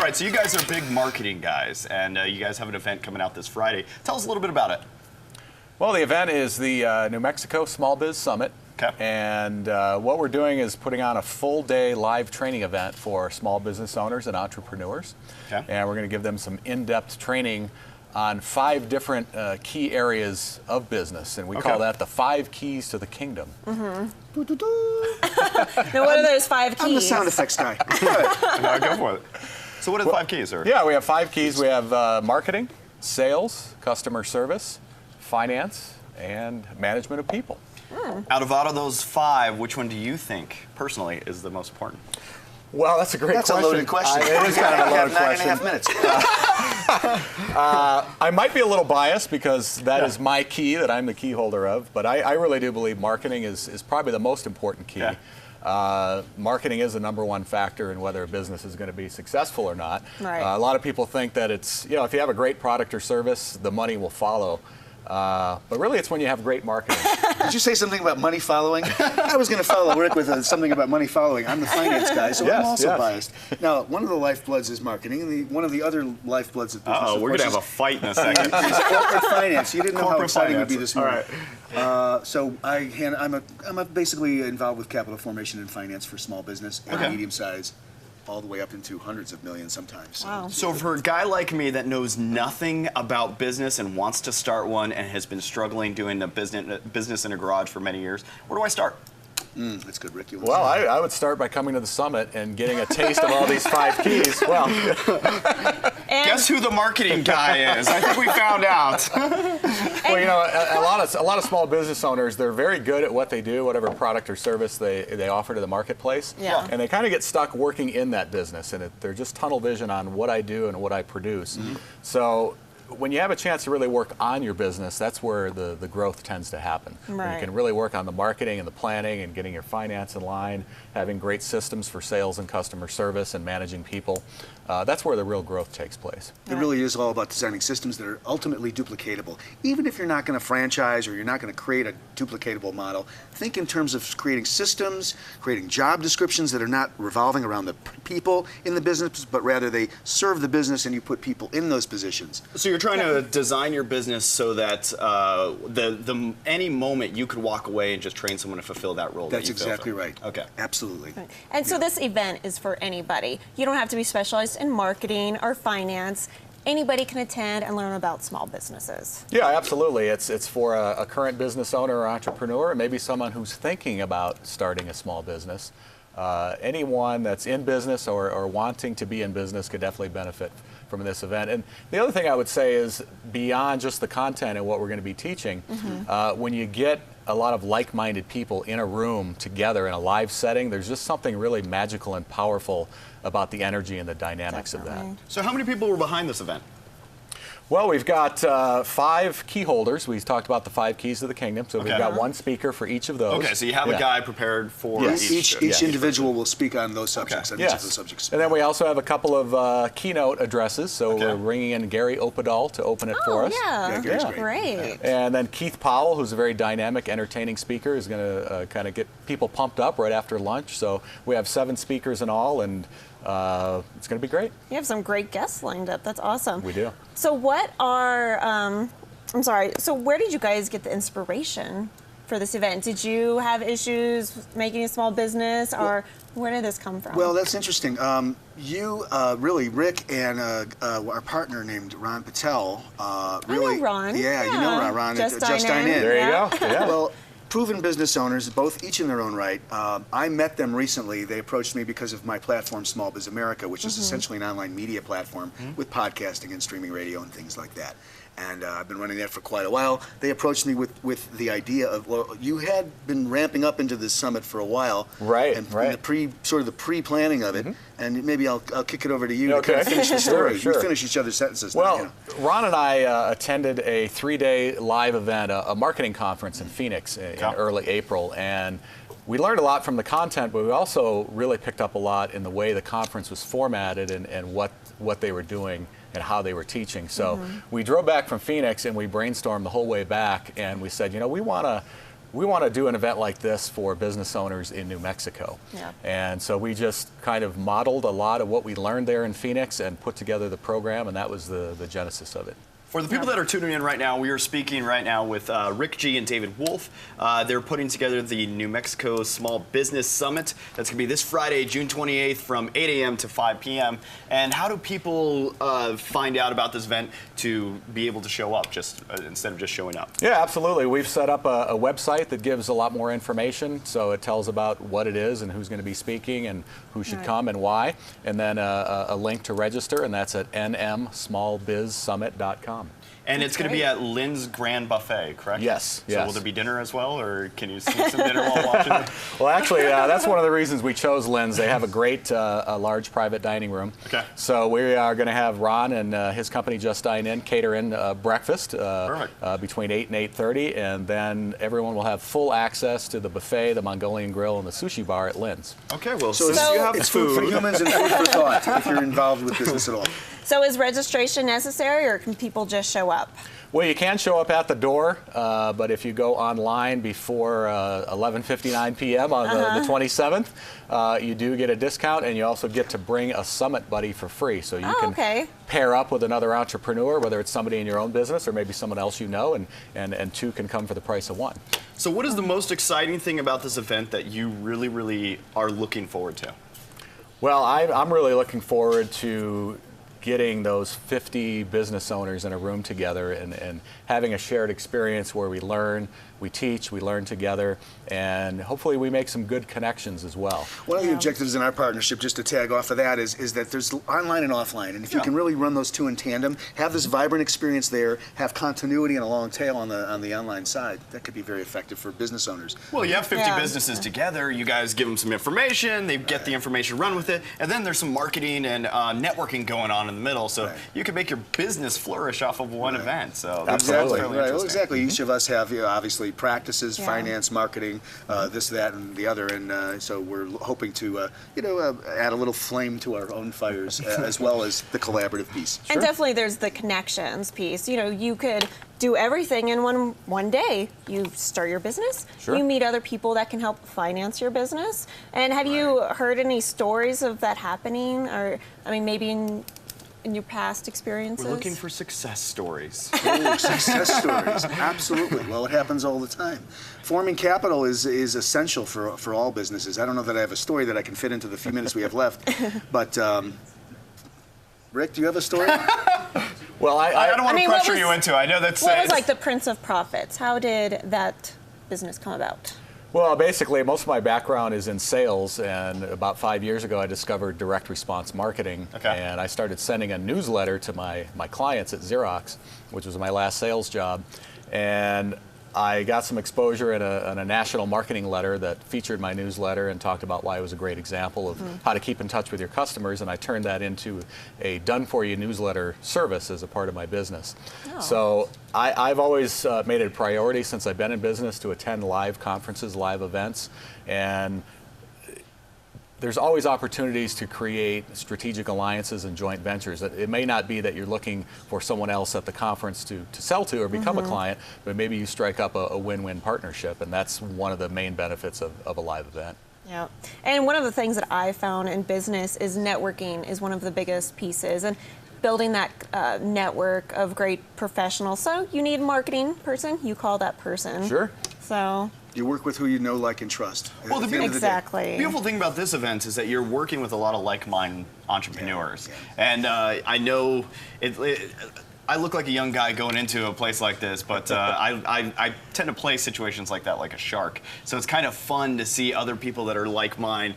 right, so you guys are big marketing guys, and you guys have an event coming out this Friday. Tell us a little bit about it. Well, the event is the New Mexico Small Biz Summit. Okay. And what we're doing is putting on a full-day live training event for small business owners and entrepreneurs. Okay. And we're going to give them some in-depth training on 5 different key areas of business, and we call that the 5 keys to the kingdom. Now, what are those 5 keys? I'm the sound effects guy. Go for it. So what are the 5 keys, sir? Yeah, we have 5 keys. We have marketing, sales, customer service, finance, and management of people. Out of those 5, which one do you think, personally, is the most important? Well, that's a great question. That's a loaded question. It is kind of a loaded question. 9.5 minutes. I might be a little biased because that is my key that I'm the key holder of, but I really do believe marketing is probably the most important key. Yeah. Marketing is the #1 factor in whether a business is going to be successful or not. Right. A lot of people think that it's, if you have a great product or service, the money will follow. But really, it's when you have great marketing. Did you say something about money following? I was going to follow Rick with something about money following. I'm the finance guy, so I'm also biased. Now, one of the lifebloods is marketing, and one of the other lifebloods of business, We're going to have a fight in a second. is corporate finance. You didn't know how exciting it would be this morning. All right. So I'm basically involved with capital formation and finance for small business and medium size, all the way up into hundreds of millions sometimes. Wow. So for a guy like me that knows nothing about business and wants to start one and has been struggling doing a business in a garage for many years, where do I start? That's good, Rick. Well, I would start by coming to the summit and getting a taste of all these 5 keys. Well, guess who the marketing guy is? I think we found out. Well, a lot of small business owners, they're very good at what they do, whatever product or service they offer to the marketplace. Yeah. And they kind of get stuck working in that business, and they're just tunnel vision on what I do and what I produce. So when you have a chance to really work on your business, that's where the growth tends to happen. When Right. you can really work on the marketing and the planning and getting your finance in line, having great systems for sales and customer service and managing people. That's where the real growth takes place. It really is all about designing systems that are ultimately duplicatable. Even if you're not going to franchise or you're not going to create a duplicatable model, think in terms of creating systems, creating job descriptions that are not revolving around the people in the business, but rather they serve the business and you put people in those positions. So you're trying to design your business so that any moment you could walk away and just train someone to fulfill that role. That's exactly right. Okay. Absolutely. And so this event is for anybody. You don't have to be specialized in marketing or finance. Anybody can attend and learn about small businesses. Yeah, absolutely. It's for a current business owner or entrepreneur, or maybe someone who's thinking about starting a small business. Anyone that's in business or wanting to be in business could definitely benefit from this event. And the other thing I would say is, beyond just the content and what we're going to be teaching, when you get a lot of like-minded people in a room together in a live setting, there's just something really magical and powerful about the energy and the dynamics of that. So how many people were behind this event? Well, we've got 5 key holders. We talked about the 5 keys of the kingdom, so we've got 1 speaker for each of those. Okay, so you have a guy prepared for Each individual will speak on those subjects, on each of those subjects. And then we also have a couple of keynote addresses, so we're bringing in Gary Opedal to open it for us. Yeah, Gary's great. And then Keith Powell, who's a very dynamic, entertaining speaker, is going to kind of get people pumped up right after lunch. So we have 7 speakers in all, and it's going to be great. You have some great guests lined up. That's awesome. We do. So so where did you guys get the inspiration for this event? Did you have issues making a small business, or where did this come from? Well, that's interesting. Really, Rick and our partner named Ron Patel. Really, I know Ron. Yeah, you know Ron. Ron Just at Just Dine In. There you go. Yeah. Well, proven business owners, each in their own right. I met them recently. They approached me because of my platform, Small Biz America, which is essentially an online media platform with podcasting and streaming radio and things like that. And I've been running that for quite a while. They approached me with the idea of, well, you had been ramping up into this summit for a while, right? And the pre-planning of it. And maybe I'll kick it over to you to Okay. kind of finish the story. Sure. We finish each other's sentences. Well, now, Ron and I attended a 3-day live event, a marketing conference in Phoenix in early April, and we learned a lot from the content, but we also really picked up a lot in the way the conference was formatted and what they were doing and how they were teaching. So we drove back from Phoenix and we brainstormed the whole way back, and we said, we want to we want to do an event like this for business owners in New Mexico. Yeah. And so we just kind of modeled a lot of what we learned there in Phoenix and put together the program, and that was the genesis of it. For the people that are tuning in right now, we are speaking right now with Rick G. and David Wolf. They're putting together the New Mexico Small Business Summit. That's going to be this Friday, June 28th from 8 a.m. to 5 p.m. And how do people find out about this event to be able to show up just instead of just showing up? Yeah, absolutely. We've set up a website that gives a lot more information. So it tells about what it is and who's going to be speaking and who should come and why. And then a link to register, and that's at nmsmallbizsummit.com. And it's going to be at Lynn's Grand Buffet, correct? Yes. So will there be dinner as well, or can you sneak some dinner while watching it? Well, actually, that's one of the reasons we chose Lynn's. They have a great, a large private dining room. Okay. So we are going to have Ron and his company Just Dine In cater in breakfast between 8 and 8:30, and then everyone will have full access to the buffet, the Mongolian grill, and the sushi bar at Lynn's. Okay, well, So since you have it's food. food for humans and food for thought if you're involved with business at all. So is registration necessary, or can people just show up? Well, you can show up at the door, but if you go online before 11:59 p.m. on the 27th, you do get a discount, and you also get to bring a summit buddy for free. So you can pair up with another entrepreneur, whether it's somebody in your own business or maybe someone else you know, and two can come for the price of one. So what is the most exciting thing about this event that you really, really are looking forward to? Well, I'm really looking forward to getting those 50 business owners in a room together and having a shared experience where we learn, we teach, we learn together, and hopefully we make some good connections as well. One of the objectives in our partnership, just to tag off of that, is that there's online and offline, and if you can really run those two in tandem, have this vibrant experience there, have continuity and a long tail on the online side, that could be very effective for business owners. Well, you have 50 businesses together, you guys give them some information, they get the information, run with it, and then there's some marketing and networking going on in the middle, so you can make your business flourish off of one event. So that's Absolutely. really Well, interesting. exactly. Each of us have, obviously, practices, finance, marketing, this, that, and the other, and so we're hoping to, add a little flame to our own fires, as well as the collaborative piece. And definitely there's the connections piece. You know, you could do everything in one day. You start your business, you meet other people that can help finance your business. And have you heard any stories of that happening? Or, I mean, maybe in your past experiences? We're looking for success stories. Oh, success stories. Absolutely. Well, it happens all the time. Forming capital is essential for all businesses. I don't know that I have a story that I can fit into the few minutes we have left, but Rick, do you have a story? Well, I don't want to pressure what was- you into it. I know that's What was like the Prince of Profits? How did that business come about? Well, basically, most of my background is in sales, and about 5 years ago, I discovered direct response marketing, and I started sending a newsletter to my clients at Xerox, which was my last sales job, and I got some exposure in a national marketing letter that featured my newsletter and talked about why it was a great example of how to keep in touch with your customers, and I turned that into a done-for-you newsletter service as a part of my business. Oh. So I've always made it a priority since I've been in business to attend live conferences, live events, and there's always opportunities to create strategic alliances and joint ventures. It may not be that you're looking for someone else at the conference to sell to or become a client, but maybe you strike up a win-win partnership, and that's one of the main benefits of a live event. Yeah, and one of the things that I found in business is networking is one of the biggest pieces, and building that network of great professionals. So you need a marketing person, you call that person. Sure. So You work with who you know, like, and trust. Well, at the end of the day. exactly. The beautiful thing about this event is that you're working with a lot of like-minded entrepreneurs, and I know I look like a young guy going into a place like this, but I tend to play situations like that like a shark. So it's kind of fun to see other people that are like-minded.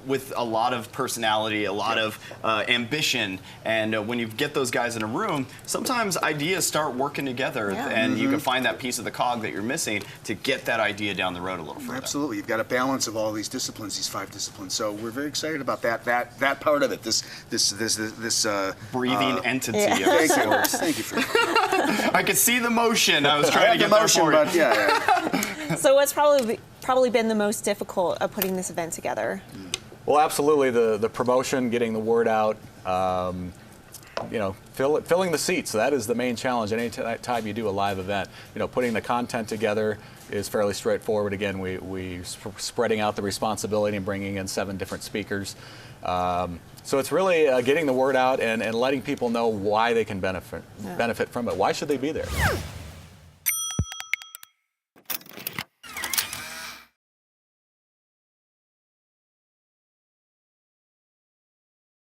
With a lot of personality, a lot of ambition, and when you get those guys in a room, sometimes ideas start working together, and you can find that piece of the cog that you're missing to get that idea down the road a little further. Absolutely, you've got a balance of all these disciplines, these 5 disciplines. So we're very excited about that part of it. This Breathing entity. Of Thank you. sorts. Thank you for that. I could see the motion. I was I trying to have get the there motion, for you. but yeah. So what's probably been the most difficult of putting this event together? Well, absolutely. The promotion, getting the word out, filling the seats. That is the main challenge. Any time you do a live event, putting the content together is fairly straightforward. Again, we spreading out the responsibility and bringing in 7 different speakers. So it's really getting the word out and letting people know why they can benefit from it. Why should they be there?